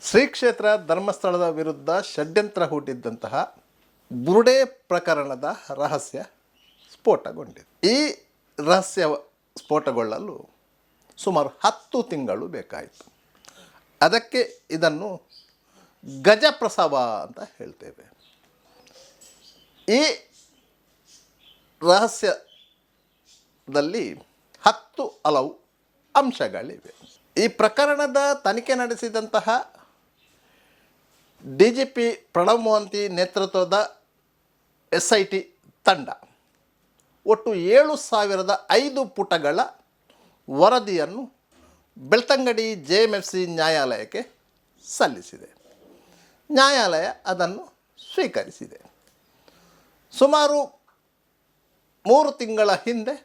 ಶ್ರೀ ಕ್ಷೇತ್ರ ಧರ್ಮಸ್ಥಳದ ವಿರುದ್ಧ ಷಡ್ಯಂತ್ರ ಹೂಡಿದ್ದಂತಹ ಬುರುಡೆ ಪ್ರಕರಣದ ರಹಸ್ಯ ಸ್ಫೋಟಗೊಂಡಿದೆ. ಈ ರಹಸ್ಯ ಸ್ಫೋಟಗೊಳ್ಳಲು ಸುಮಾರು 10 ತಿಂಗಳು ಬೇಕಾಯಿತು. ಅದಕ್ಕೆ ಇದನ್ನು ಗಜಪ್ರಸವ ಅಂತ ಹೇಳ್ತೇವೆ. ಈ ರಹಸ್ಯದಲ್ಲಿ 10 ಹಲವು ಅಂಶಗಳಿವೆ. ಈ ಪ್ರಕರಣದ ತನಿಖೆ ನಡೆಸಿದಂತಹ DGP ಪ್ರಣವ್ ಮೊಹಂತಿ ನೇತೃತ್ವದ SIT ತಂಡ ಒಟ್ಟು 7,005 ಪುಟಗಳ ವರದಿಯನ್ನು ಬೆಳ್ತಂಗಡಿ JMFC ನ್ಯಾಯಾಲಯಕ್ಕೆ ಸಲ್ಲಿಸಿದೆ. ನ್ಯಾಯಾಲಯ ಅದನ್ನು ಸ್ವೀಕರಿಸಿದೆ. ಸುಮಾರು 3 ತಿಂಗಳ ಹಿಂದೆ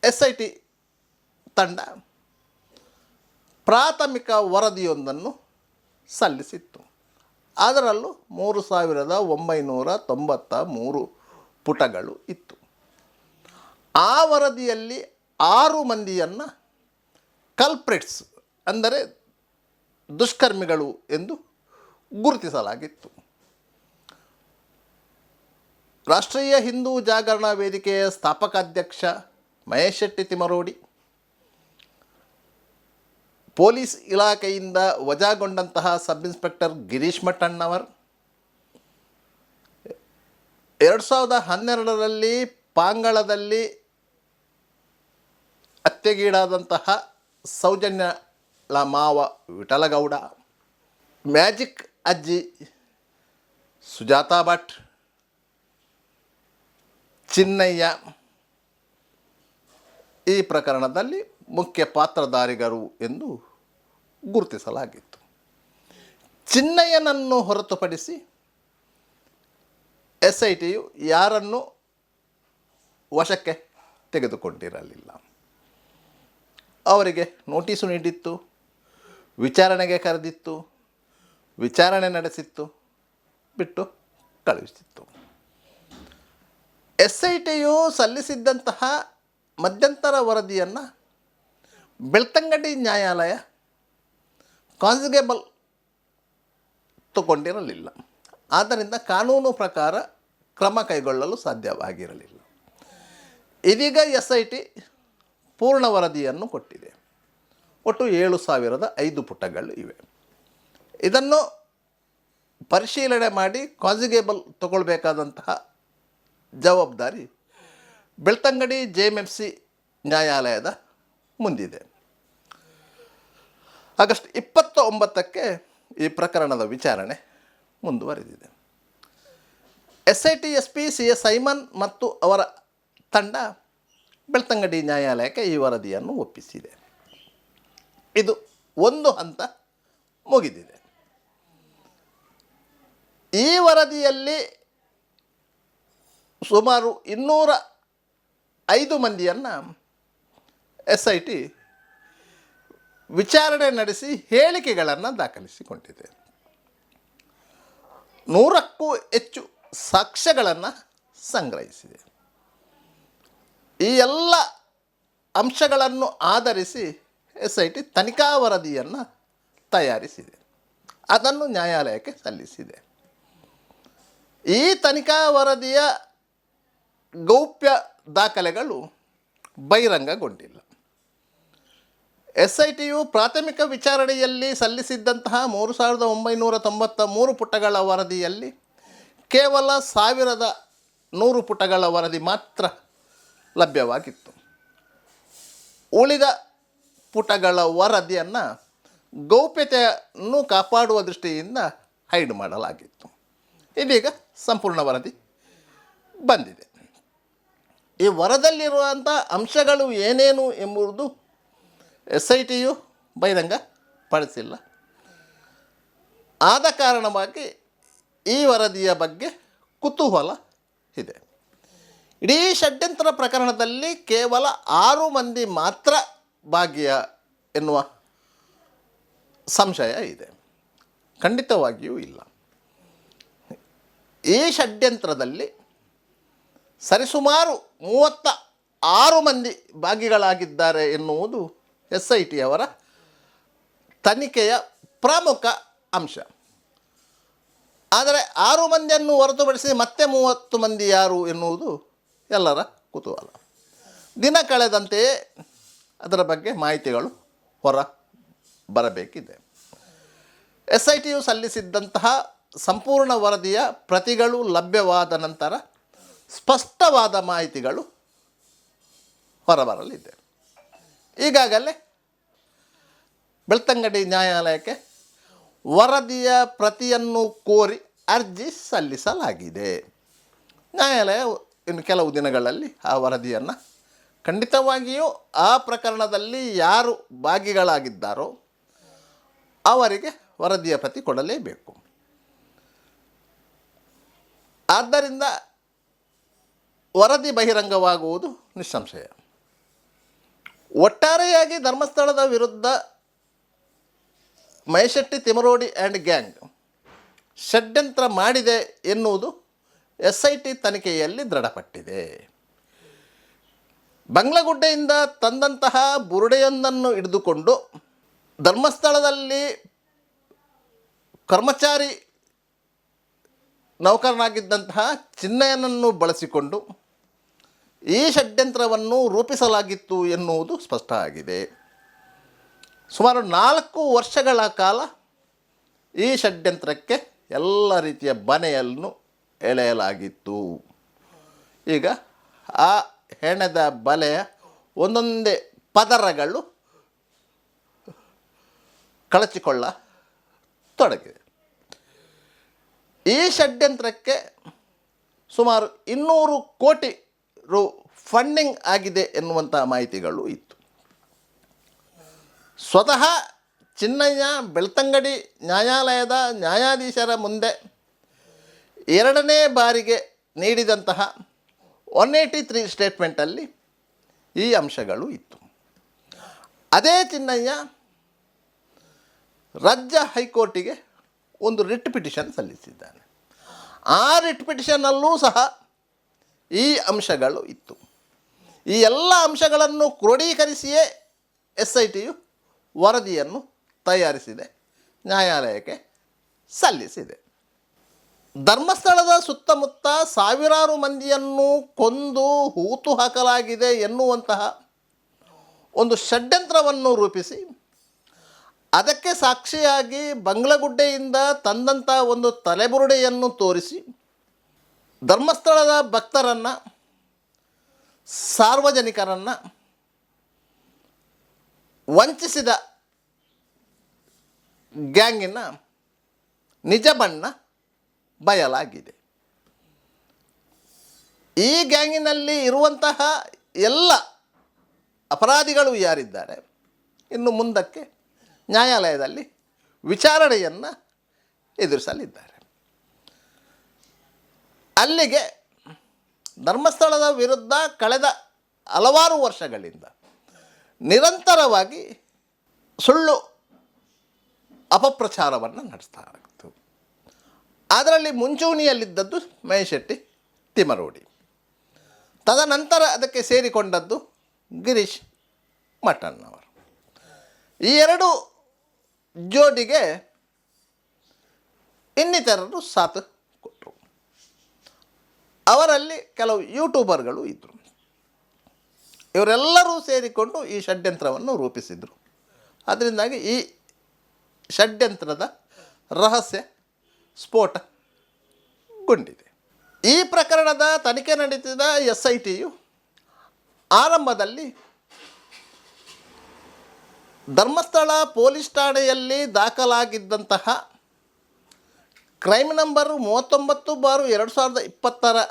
SIT ತಂಡ ಪ್ರಾಥಮಿಕ ವರದಿಯೊಂದನ್ನು ಸಲ್ಲಿಸಿತ್ತು. ಅದರಲ್ಲೂ 3,993 ಪುಟಗಳು ಇತ್ತು. ಆ ವರದಿಯಲ್ಲಿ 6 ಮಂದಿಯನ್ನು ಕಲ್ಪ್ರಿಟ್ಸ್ ಅಂದರೆ ದುಷ್ಕರ್ಮಿಗಳು ಎಂದು ಗುರುತಿಸಲಾಗಿತ್ತು. ರಾಷ್ಟ್ರೀಯ ಹಿಂದೂ ಜಾಗರಣ ವೇದಿಕೆಯ ಸ್ಥಾಪಕಾಧ್ಯಕ್ಷ ಮಹೇಶ್ ಶೆಟ್ಟಿ ತಿಮರೋಡಿ, ಪೊಲೀಸ್ ಇಲಾಖೆಯಿಂದ ವಜಾಗೊಂಡಂತಹ ಸಬ್ ಇನ್ಸ್ಪೆಕ್ಟರ್ ಗಿರೀಶ್ ಮಠಣ್ಣವರ್, 2012ರಲ್ಲಿ ಪಾಂಗಳದಲ್ಲಿ ಹತ್ಯೆಗೀಡಾದಂತಹ ಸೌಜನ್ಯಳ ಮಾವ ವಿಠಲಗೌಡ, ಮ್ಯಾಜಿಕ್ ಅಜ್ಜಿ ಸುಜಾತಾ ಭಟ್, ಚಿನ್ನಯ್ಯ ಈ ಪ್ರಕರಣದಲ್ಲಿ ಮುಖ್ಯ ಪಾತ್ರಧಾರಿಗಳು ಎಂದು ಗುರುತಿಸಲಾಗಿತ್ತು. ಚಿನ್ನಯ್ಯನನ್ನು ಹೊರತುಪಡಿಸಿ SITಯು ಯಾರನ್ನು ವಶಕ್ಕೆ ತೆಗೆದುಕೊಂಡಿರಲಿಲ್ಲ. ಅವರಿಗೆ ನೋಟಿಸು ನೀಡಿತ್ತು, ವಿಚಾರಣೆಗೆ ಕರೆದಿತ್ತು, ವಿಚಾರಣೆ ನಡೆಸಿತ್ತು, ಬಿಟ್ಟು ಕಳುಹಿಸಿತ್ತು. SITಯು ಸಲ್ಲಿಸಿದ್ದಂತಹ ಮಧ್ಯಂತರ ವರದಿಯನ್ನು ಬೆಳ್ತಂಗಡಿ ನ್ಯಾಯಾಲಯ ಕಾನ್ಸಿಗೇಬಲ್ ತಗೊಂಡಿರಲಿಲ್ಲ. ಆದ್ದರಿಂದ ಕಾನೂನು ಪ್ರಕಾರ ಕ್ರಮ ಕೈಗೊಳ್ಳಲು ಸಾಧ್ಯವಾಗಿರಲಿಲ್ಲ. ಇದೀಗ SIT ಪೂರ್ಣ ವರದಿಯನ್ನು ಕೊಟ್ಟಿದೆ. ಒಟ್ಟು 7,005 ಪುಟಗಳು ಇವೆ. ಇದನ್ನು ಪರಿಶೀಲನೆ ಮಾಡಿ ಕಾನ್ಸಿಗೇಬಲ್ ತಗೊಳ್ಬೇಕಾದಂತಹ ಜವಾಬ್ದಾರಿ ಬೆಳ್ತಂಗಡಿ JMFC ನ್ಯಾಯಾಲಯದ ಮುಂದಿದೆ. ಆಗಸ್ಟ್ 29ಕ್ಕೆ ಈ ಪ್ರಕರಣದ ವಿಚಾರಣೆ ಮುಂದುವರೆದಿದೆ. SIT SP CS ಸೈಮನ್ ಮತ್ತು ಅವರ ತಂಡ ಬೆಳ್ತಂಗಡಿ ನ್ಯಾಯಾಲಯಕ್ಕೆ ಈ ವರದಿಯನ್ನು ಒಪ್ಪಿಸಿದೆ. ಇದು ಒಂದು ಹಂತ ಮುಗಿದಿದೆ. ಈ ವರದಿಯಲ್ಲಿ ಸುಮಾರು 205 ಮಂದಿಯನ್ನು SIT ವಿಚಾರಣೆ ನಡೆಸಿ ಹೇಳಿಕೆಗಳನ್ನು ದಾಖಲಿಸಿಕೊಂಡಿದೆ. 100ಕ್ಕೂ ಹೆಚ್ಚು ಸಾಕ್ಷ್ಯಗಳನ್ನು ಸಂಗ್ರಹಿಸಿದೆ. ಈ ಎಲ್ಲ ಅಂಶಗಳನ್ನು ಆಧರಿಸಿ SIT ತನಿಖಾ ವರದಿಯನ್ನು ತಯಾರಿಸಿದೆ. ಅದನ್ನು ನ್ಯಾಯಾಲಯಕ್ಕೆ ಸಲ್ಲಿಸಿದೆ. ಈ ತನಿಖಾ ವರದಿಯ ಗೌಪ್ಯ ದಾಖಲೆಗಳು ಬಹಿರಂಗಗೊಂಡಿಲ್ಲ. SITಯು ಪ್ರಾಥಮಿಕ ವಿಚಾರಣೆಯಲ್ಲಿ ಸಲ್ಲಿಸಿದ್ದಂತಹ 3,993 ಪುಟಗಳ ವರದಿಯಲ್ಲಿ ಕೇವಲ 1,100 ಪುಟಗಳ ವರದಿ ಮಾತ್ರ ಲಭ್ಯವಾಗಿತ್ತು. ಉಳಿದ ಪುಟಗಳ ವರದಿಯನ್ನು ಗೌಪ್ಯತೆಯನ್ನು ಕಾಪಾಡುವ ದೃಷ್ಟಿಯಿಂದ ಹೈಡ್ ಮಾಡಲಾಗಿತ್ತು. ಇದೀಗ ಸಂಪೂರ್ಣ ವರದಿ ಬಂದಿದೆ. ಈ ವರದಿಯಲ್ಲಿರುವಂಥ ಅಂಶಗಳು ಏನೇನು ಎಂಬುದು SITಯು ಬಹಿರಂಗ ಪಡಿಸಿಲ್ಲ. ಆದ ಕಾರಣವಾಗಿ ಈ ವರದಿಯ ಬಗ್ಗೆ ಕುತೂಹಲ ಇದೆ. ಇಡೀ ಷಡ್ಯಂತ್ರ ಪ್ರಕರಣದಲ್ಲಿ ಕೇವಲ 6 ಮಂದಿ ಮಾತ್ರ ಭಾಗಿಯ ಎನ್ನುವ ಸಂಶಯ ಇದೆ. ಖಂಡಿತವಾಗಿಯೂ ಇಲ್ಲ. ಈ ಷಡ್ಯಂತ್ರದಲ್ಲಿ ಸರಿಸುಮಾರು 36 ಮಂದಿ ಭಾಗಿಗಳಾಗಿದ್ದಾರೆ ಎನ್ನುವುದು SITಯವರ ತನಿಖೆಯ ಪ್ರಮುಖ ಅಂಶ. ಆದರೆ 6 ಮಂದಿಯನ್ನು ಹೊರತುಪಡಿಸಿ ಮತ್ತೆ 30 ಮಂದಿ ಯಾರು ಎನ್ನುವುದು ಎಲ್ಲರ ಕುತೂಹಲ. ದಿನ ಕಳೆದಂತೆಯೇ ಅದರ ಬಗ್ಗೆ ಮಾಹಿತಿಗಳು ಹೊರ ಬರಬೇಕಿದೆ. SITಯು ಸಲ್ಲಿಸಿದ್ದಂತಹ ಸಂಪೂರ್ಣ ವರದಿಯ ಪ್ರತಿಗಳು ಲಭ್ಯವಾದ ನಂತರ ಸ್ಪಷ್ಟವಾದ ಮಾಹಿತಿಗಳು ಹೊರಬರಲಿದೆ. ಈಗಾಗಲೇ ಬೆಳ್ತಂಗಡಿ ನ್ಯಾಯಾಲಯಕ್ಕೆ ವರದಿಯ ಪ್ರತಿಯನ್ನು ಕೋರಿ ಅರ್ಜಿ ಸಲ್ಲಿಸಲಾಗಿದೆ. ನ್ಯಾಯಾಲಯ ಇನ್ನು ಕೆಲವು ದಿನಗಳಲ್ಲಿ ಆ ವರದಿಯನ್ನು ಖಂಡಿತವಾಗಿಯೂ ಆ ಪ್ರಕರಣದಲ್ಲಿ ಯಾರು ಭಾಗಿಗಳಾಗಿದ್ದಾರೋ ಅವರಿಗೆ ವರದಿಯ ಪ್ರತಿ ಕೊಡಲೇಬೇಕು. ಆದ್ದರಿಂದ ವರದಿ ಬಹಿರಂಗವಾಗುವುದು ನಿಸ್ಸಂಶಯ. ಒಟ್ಟಾರೆಯಾಗಿ ಧರ್ಮಸ್ಥಳದ ವಿರುದ್ಧ ಮೈಶೆಟ್ಟಿ ತಿಮರೋಡಿ ಆ್ಯಂಡ್ ಗ್ಯಾಂಗ್ ಷಡ್ಯಂತ್ರ ಮಾಡಿದೆ ಎನ್ನುವುದು SIT ತನಿಖೆಯಲ್ಲಿ ದೃಢಪಟ್ಟಿದೆ. ಬಂಗ್ಲಗುಡ್ಡೆಯಿಂದ ತಂದಂತಹ ಬುರುಡೆಯೊಂದನ್ನು ಹಿಡಿದುಕೊಂಡು ಧರ್ಮಸ್ಥಳದಲ್ಲಿ ಕರ್ಮಚಾರಿ ನೌಕರನಾಗಿದ್ದಂತಹ ಚಿನ್ನಯ್ಯನನ್ನು ಬಳಸಿಕೊಂಡು ಈ ಷಡ್ಯಂತ್ರವನ್ನು ರೂಪಿಸಲಾಗಿತ್ತು ಎನ್ನುವುದು ಸ್ಪಷ್ಟ ಆಗಿದೆ. ಸುಮಾರು 4 ವರ್ಷಗಳ ಕಾಲ ಈ ಷಡ್ಯಂತ್ರಕ್ಕೆ ಎಲ್ಲ ರೀತಿಯ ಬನೆಯನ್ನು ಎಳೆಯಲಾಗಿತ್ತು. ಈಗ ಆ ಹೆಣೆದ ಬಲೆಯ ಒಂದೊಂದೇ ಪದರಗಳು ಕಳಚಿಕೊಳ್ಳತೊಡಗಿದೆ. ಈ ಷಡ್ಯಂತ್ರಕ್ಕೆ ಸುಮಾರು 200 ಕೋಟಿ ರು ಫಂಡಿಂಗ್ ಆಗಿದೆ ಎನ್ನುವಂಥ ಮಾಹಿತಿಗಳು ಇತ್ತು. ಸ್ವತಃ ಚಿನ್ನಯ್ಯ ಬೆಳ್ತಂಗಡಿ ನ್ಯಾಯಾಲಯದ ನ್ಯಾಯಾಧೀಶರ ಮುಂದೆ 2ನೇ ಬಾರಿಗೆ ನೀಡಿದಂತಹ 183 ಸ್ಟೇಟ್ಮೆಂಟಲ್ಲಿ ಈ ಅಂಶಗಳು ಇತ್ತು. ಅದೇ ಚಿನ್ನಯ್ಯ ರಾಜ್ಯ ಹೈಕೋರ್ಟಿಗೆ ಒಂದು ರಿಟ್ ಪಿಟಿಷನ್ ಸಲ್ಲಿಸಿದ್ದಾನೆ. ಆ ರಿಟ್ ಪಿಟಿಷನ್ನಲ್ಲೂ ಸಹ ಈ ಅಂಶಗಳು ಇತ್ತು. ಈ ಎಲ್ಲ ಅಂಶಗಳನ್ನು ಕ್ರೋಢೀಕರಿಸಿಯೇ SITಯು ವರದಿಯನ್ನು ತಯಾರಿಸಿದೆ, ನ್ಯಾಯಾಲಯಕ್ಕೆ ಸಲ್ಲಿಸಿದೆ. ಧರ್ಮಸ್ಥಳದ ಸುತ್ತಮುತ್ತ ಸಾವಿರಾರು ಮಂದಿಯನ್ನು ಕೊಂದು ಹೂತು ಹಾಕಲಾಗಿದೆ ಎನ್ನುವಂತಹ ಒಂದು ಷಡ್ಯಂತ್ರವನ್ನು ರೂಪಿಸಿ ಅದಕ್ಕೆ ಸಾಕ್ಷಿಯಾಗಿ ಬಂಗ್ಲಗುಡ್ಡೆಯಿಂದ ತಂದಂಥ ಒಂದು ತಲೆಬುರುಡೆಯನ್ನು ತೋರಿಸಿ ಧರ್ಮಸ್ಥಳದ ಭಕ್ತರನ್ನು, ಸಾರ್ವಜನಿಕರನ್ನು ವಂಚಿಸಿದ ಗ್ಯಾಂಗಿನ ನಿಜ ಬಣ್ಣ ಬಯಲಾಗಿದೆ. ಈ ಗ್ಯಾಂಗಿನಲ್ಲಿ ಇರುವಂತಹ ಎಲ್ಲ ಅಪರಾಧಿಗಳು ಯಾರಿದ್ದಾರೆ ಇನ್ನು ಮುಂದಕ್ಕೆ ನ್ಯಾಯಾಲಯದಲ್ಲಿ ವಿಚಾರಣೆಯನ್ನು ಎದುರಿಸಲಿದ್ದಾರೆ. ಅಲ್ಲಿಗೆ ಧರ್ಮಸ್ಥಳದ ವಿರುದ್ಧ ಕಳೆದ ಹಲವಾರು ವರ್ಷಗಳಿಂದ ನಿರಂತರವಾಗಿ ಸುಳ್ಳು ಅಪಪ್ರಚಾರವನ್ನು ನಡೆಸ್ತಾ ಇತ್ತು. ಅದರಲ್ಲಿ ಮುಂಚೂಣಿಯಲ್ಲಿದ್ದದ್ದು ಮೈಶೆಟ್ಟಿ ತಿಮರೋಡಿ. ತದನಂತರ ಅದಕ್ಕೆ ಸೇರಿಕೊಂಡದ್ದು ಗಿರೀಶ್ ಮಠಣ್ಣವರು. ಈ 2 ಜೋಡಿಗೆ ಇನ್ನಿತರರು ಸಾಥ್ ಕೊಟ್ಟರು. ಅವರಲ್ಲಿ ಕೆಲವು ಯೂಟ್ಯೂಬರ್ಗಳು ಇದ್ದರು. ಇವರೆಲ್ಲರೂ ಸೇರಿಕೊಂಡು ಈ ಷಡ್ಯಂತ್ರವನ್ನು ರೂಪಿಸಿದರು. ಅದರಿಂದಾಗಿ ಈ ಷಡ್ಯಂತ್ರದ ರಹಸ್ಯ ಸ್ಫೋಟಗೊಂಡಿದೆ. ಈ ಪ್ರಕರಣದ ತನಿಖೆ ನಡೆಸಿದ SITಯು ಆರಂಭದಲ್ಲಿ ಧರ್ಮಸ್ಥಳ ಪೊಲೀಸ್ ಠಾಣೆಯಲ್ಲಿ ದಾಖಲಾಗಿದ್ದಂತಹ ಕ್ರೈಮ್ ನಂಬರು 39/2020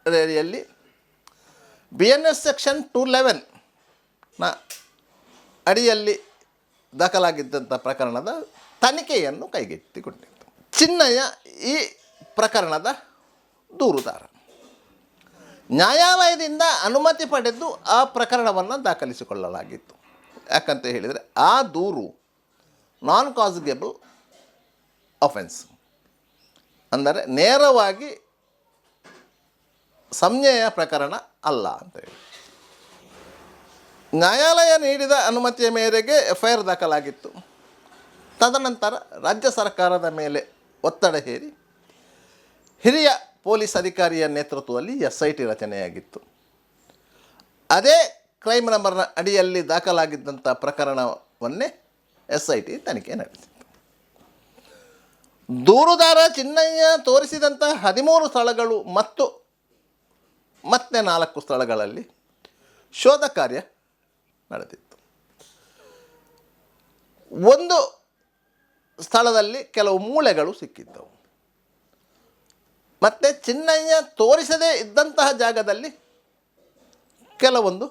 ಅಡಿಯಲ್ಲಿ BNS ಸೆಕ್ಷನ್ 211ನ ಅಡಿಯಲ್ಲಿ ದಾಖಲಾಗಿದ್ದಂಥ ಪ್ರಕರಣದ ತನಿಖೆಯನ್ನು ಕೈಗೆತ್ತಿಕೊಂಡಿತ್ತು. ಚಿನ್ನಯ್ಯ ಈ ಪ್ರಕರಣದ ದೂರುದಾರ. ನ್ಯಾಯಾಲಯದಿಂದ ಅನುಮತಿ ಪಡೆದು ಆ ಪ್ರಕರಣವನ್ನು ದಾಖಲಿಸಿಕೊಳ್ಳಲಾಗಿತ್ತು. ಯಾಕಂತ ಹೇಳಿದರೆ ಆ ದೂರು ನಾನ್ ಕಾಸ್ಗೇಬಲ್ ಅಫೆನ್ಸ್, ಅಂದರೆ ನೇರವಾಗಿ ಸಂಜ್ಞೆಯ ಪ್ರಕರಣ ಅಲ್ಲ ಅಂತ ಹೇಳಿ. ನ್ಯಾಯಾಲಯ ನೀಡಿದ ಅನುಮತಿಯ ಮೇರೆಗೆ FIR ದಾಖಲಾಗಿತ್ತು. ತದನಂತರ ರಾಜ್ಯ ಸರ್ಕಾರದ ಮೇಲೆ ಒತ್ತಡ ಹೇರಿ ಹಿರಿಯ ಪೊಲೀಸ್ ಅಧಿಕಾರಿಯ ನೇತೃತ್ವದಲ್ಲಿ SIT ರಚನೆಯಾಗಿತ್ತು. ಅದೇ ಕ್ರೈಮ್ ನಂಬರ್ನ ಅಡಿಯಲ್ಲಿ ದಾಖಲಾಗಿದ್ದಂಥ ಪ್ರಕರಣವನ್ನೇ SIT ತನಿಖೆ ನಡೆಸಿತು. ದೂರುದಾರ ಚಿನ್ನಯ್ಯ ತೋರಿಸಿದಂಥ 13 ಸ್ಥಳಗಳು ಮತ್ತು ಮತ್ತೆ 4 ಸ್ಥಳಗಳಲ್ಲಿ ಶೋಧ ಕಾರ್ಯ ನಡೆದಿತ್ತು. ಒಂದು ಸ್ಥಳದಲ್ಲಿ ಕೆಲವು ಮೂಳೆಗಳು ಸಿಕ್ಕಿದ್ದವು. ಮತ್ತು ಚಿನ್ನಯ್ಯ ತೋರಿಸದೇ ಇದ್ದಂತಹ ಜಾಗದಲ್ಲಿ ಕೆಲವೊಂದು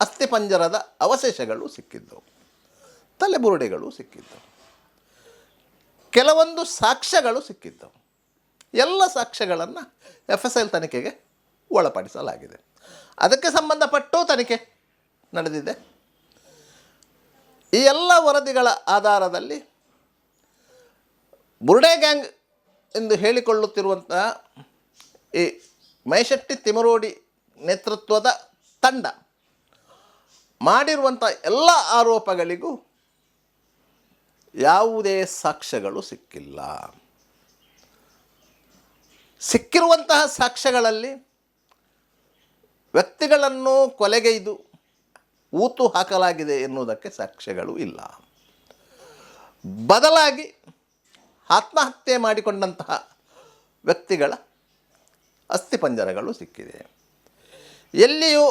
ಅಸ್ಥಿಪಂಜರದ ಅವಶೇಷಗಳು ಸಿಕ್ಕಿದ್ದವು, ತಲೆಬುರುಡೆಗಳು ಸಿಕ್ಕಿದ್ದವು, ಕೆಲವೊಂದು ಸಾಕ್ಷ್ಯಗಳು ಸಿಕ್ಕಿದ್ದವು. ಎಲ್ಲ ಸಾಕ್ಷ್ಯಗಳನ್ನು FSL ತನಿಖೆಗೆ ಒಳಪಡಿಸಲಾಗಿದೆ. ಅದಕ್ಕೆ ಸಂಬಂಧಪಟ್ಟು ತನಿಖೆ ನಡೆದಿದೆ. ಈ ಎಲ್ಲ ವರದಿಗಳ ಆಧಾರದಲ್ಲಿ ಬುರ್ಡೆ ಗ್ಯಾಂಗ್ ಎಂದು ಹೇಳಿಕೊಳ್ಳುತ್ತಿರುವಂತಹ ಈ ಮೈಶೆಟ್ಟಿ ತಿಮರೋಡಿ ನೇತೃತ್ವದ ತಂಡ ಮಾಡಿರುವಂಥ ಎಲ್ಲ ಆರೋಪಗಳಿಗೂ ಯಾವುದೇ ಸಾಕ್ಷ್ಯಗಳು ಸಿಕ್ಕಿಲ್ಲ. ಸಿಕ್ಕಿರುವಂತಹ ಸಾಕ್ಷ್ಯಗಳಲ್ಲಿ ವ್ಯಕ್ತಿಗಳನ್ನು ಕೊಲೆಗೈದು ಊತು ಹಾಕಲಾಗಿದೆ ಎನ್ನುವುದಕ್ಕೆ ಸಾಕ್ಷ್ಯಗಳು ಇಲ್ಲ. ಬದಲಾಗಿ ಆತ್ಮಹತ್ಯೆ ಮಾಡಿಕೊಂಡಂತಹ ವ್ಯಕ್ತಿಗಳ ಅಸ್ಥಿಪಂಜರಗಳು ಸಿಕ್ಕಿದೆ. ಎಲ್ಲಿಯೂ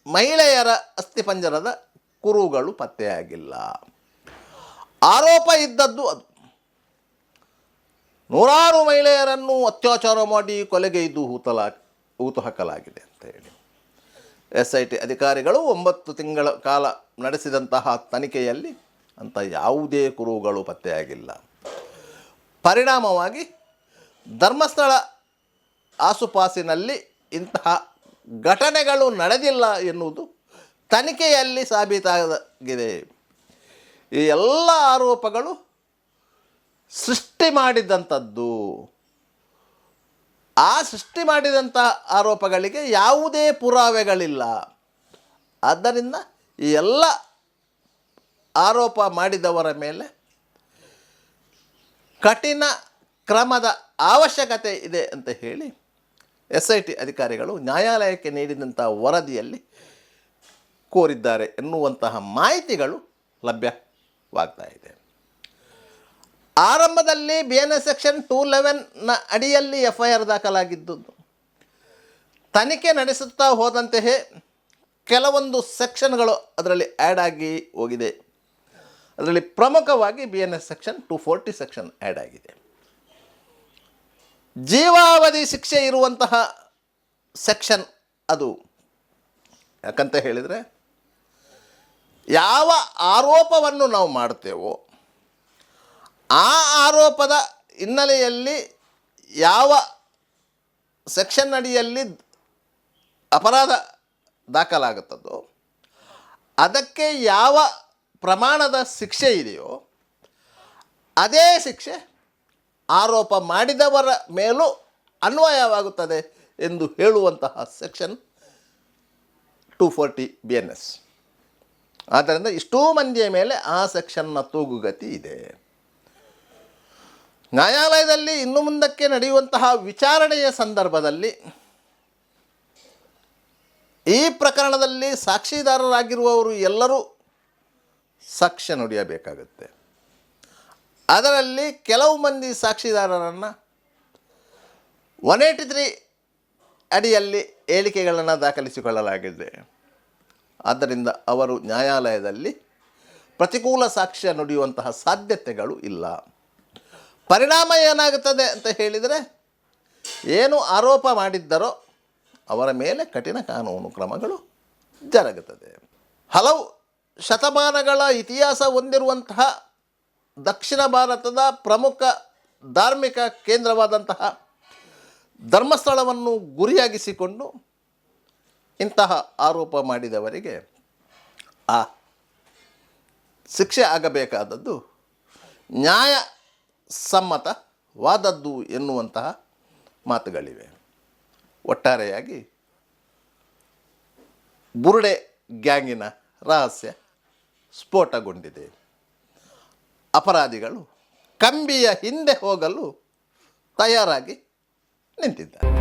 ಮಹಿಳೆಯರ ಅಸ್ಥಿಪಂಜರದ ಕುರುಗಳು ಪತ್ತೆಯಾಗಿಲ್ಲ. ಆರೋಪ ಇದ್ದದ್ದು ಅದು. ನೂರಾರು ಮಹಿಳೆಯರನ್ನು ಅತ್ಯಾಚಾರ ಮಾಡಿ ಕೊಲೆಗೈದು ಊತು ಹಾಕಲಾಗಿದೆ ಅಂತ ಹೇಳಿ SIT ಅಧಿಕಾರಿಗಳು 9 ತಿಂಗಳ ಕಾಲ ನಡೆಸಿದಂತಹ ತನಿಖೆಯಲ್ಲಿ ಅಂಥ ಯಾವುದೇ ಕುರುಗಳು ಪತ್ತೆಯಾಗಿಲ್ಲ. ಪರಿಣಾಮವಾಗಿ ಧರ್ಮಸ್ಥಳ ಆಸುಪಾಸಿನಲ್ಲಿ ಇಂತಹ ಘಟನೆಗಳು ನಡೆದಿಲ್ಲ ಎನ್ನುವುದು ತನಿಖೆಯಲ್ಲಿ ಸಾಬೀತಾಗಿದೆ. ಈ ಎಲ್ಲ ಆರೋಪಗಳು ಸೃಷ್ಟಿ ಮಾಡಿದಂಥದ್ದು. ಆ ಸೃಷ್ಟಿ ಮಾಡಿದಂಥ ಆರೋಪಗಳಿಗೆ ಯಾವುದೇ ಪುರಾವೆಗಳಿಲ್ಲ. ಆದ್ದರಿಂದ ಈ ಎಲ್ಲ ಆರೋಪ ಮಾಡಿದವರ ಮೇಲೆ ಕಠಿಣ ಕ್ರಮದ ಅವಶ್ಯಕತೆ ಇದೆ ಅಂತ ಹೇಳಿ SIT ಅಧಿಕಾರಿಗಳು ನ್ಯಾಯಾಲಯಕ್ಕೆ ನೀಡಿದಂಥ ವರದಿಯಲ್ಲಿ ಕೋರಿದ್ದಾರೆ ಎನ್ನುವಂತಹ ಮಾಹಿತಿಗಳು ಲಭ್ಯವಾಗ್ತಾ ಇದೆ. ಆರಂಭದಲ್ಲಿ BNS ಸೆಕ್ಷನ್ 211ನ ಅಡಿಯಲ್ಲಿ FIR ದಾಖಲಾಗಿದ್ದುದು ತನಿಖೆ ನಡೆಸುತ್ತಾ ಹೋದಂತೆಯೇ ಕೆಲವೊಂದು ಸೆಕ್ಷನ್ಗಳು ಅದರಲ್ಲಿ ಆ್ಯಡ್ ಆಗಿ ಹೋಗಿದೆ. ಅದರಲ್ಲಿ ಪ್ರಮುಖವಾಗಿ BNS ಸೆಕ್ಷನ್ 240 ಸೆಕ್ಷನ್ ಆ್ಯಡ್ ಆಗಿದೆ. ಜೀವಾವಧಿ ಶಿಕ್ಷೆ ಇರುವಂತಹ ಸೆಕ್ಷನ್ ಅದು. ಯಾಕಂತ ಹೇಳಿದರೆ ಯಾವ ಆರೋಪವನ್ನು ನಾವು ಮಾಡ್ತೇವೋ ಆ ಆರೋಪದ ಹಿನ್ನೆಲೆಯಲ್ಲಿ ಯಾವ ಸೆಕ್ಷನ್ ಅಡಿಯಲ್ಲಿ ಅಪರಾಧ ದಾಖಲಾಗುತ್ತದೋ ಅದಕ್ಕೆ ಯಾವ ಪ್ರಮಾಣದ ಶಿಕ್ಷೆ ಇದೆಯೋ ಅದೇ ಶಿಕ್ಷೆ ಆರೋಪ ಮಾಡಿದವರ ಮೇಲೂ ಅನ್ವಯವಾಗುತ್ತದೆ ಎಂದು ಹೇಳುವಂತಹ ಸೆಕ್ಷನ್ 240 BNS. ಆದ್ದರಿಂದ ಇಷ್ಟೂ ಮಂದಿಯ ಮೇಲೆ ಆ ಸೆಕ್ಷನ್ನ ತೂಗುಗತಿ ಇದೆ. ನ್ಯಾಯಾಲಯದಲ್ಲಿ ಇನ್ನು ಮುಂದಕ್ಕೆ ನಡೆಯುವಂತಹ ವಿಚಾರಣೆಯ ಸಂದರ್ಭದಲ್ಲಿ ಈ ಪ್ರಕರಣದಲ್ಲಿ ಸಾಕ್ಷಿದಾರರಾಗಿರುವವರು ಎಲ್ಲರೂ ಸಾಕ್ಷ್ಯ ನುಡಿಯಬೇಕಾಗುತ್ತೆ. ಅದರಲ್ಲಿ ಕೆಲವು ಮಂದಿ ಸಾಕ್ಷಿದಾರರನ್ನು 183 ಅಡಿಯಲ್ಲಿ ಹೇಳಿಕೆಗಳನ್ನು ದಾಖಲಿಸಿಕೊಳ್ಳಲಾಗಿದೆ. ಆದ್ದರಿಂದ ಅವರು ನ್ಯಾಯಾಲಯದಲ್ಲಿ ಪ್ರತಿಕೂಲ ಸಾಕ್ಷ್ಯ ನುಡಿಯುವಂತಹ ಸಾಧ್ಯತೆಗಳು ಇಲ್ಲ. ಪರಿಣಾಮ ಏನಾಗುತ್ತದೆ ಅಂತ ಹೇಳಿದರೆ ಏನು ಆರೋಪ ಮಾಡಿದ್ದರೋ ಅವರ ಮೇಲೆ ಕಠಿಣ ಕಾನೂನು ಕ್ರಮಗಳು ಜರುಗುತ್ತದೆ. ಹಲವು ಶತಮಾನಗಳ ಇತಿಹಾಸ ಹೊಂದಿರುವಂತಹ ದಕ್ಷಿಣ ಭಾರತದ ಪ್ರಮುಖ ಧಾರ್ಮಿಕ ಕೇಂದ್ರವಾದಂತಹ ಧರ್ಮಸ್ಥಳವನ್ನು ಗುರಿಯಾಗಿಸಿಕೊಂಡು ಇಂತಹ ಆರೋಪ ಮಾಡಿದವರಿಗೆ ಆ ಶಿಕ್ಷೆ ಆಗಬೇಕಾದದ್ದು ನ್ಯಾಯಸಮ್ಮತವಾದದ್ದು ಎನ್ನುವಂತಹ ಮಾತುಗಳಿವೆ. ಒಟ್ಟಾರೆಯಾಗಿ ಬುರ್ಡೆ ಗ್ಯಾಂಗಿನ ರಹಸ್ಯ ಸ್ಫೋಟಗೊಂಡಿದೆ. ಅಪರಾಧಿಗಳು ಕಂಬಿಯ ಹಿಂದೆ ಹೋಗಲು ತಯಾರಾಗಿ ನಿಂತಿದ್ದಾರೆ.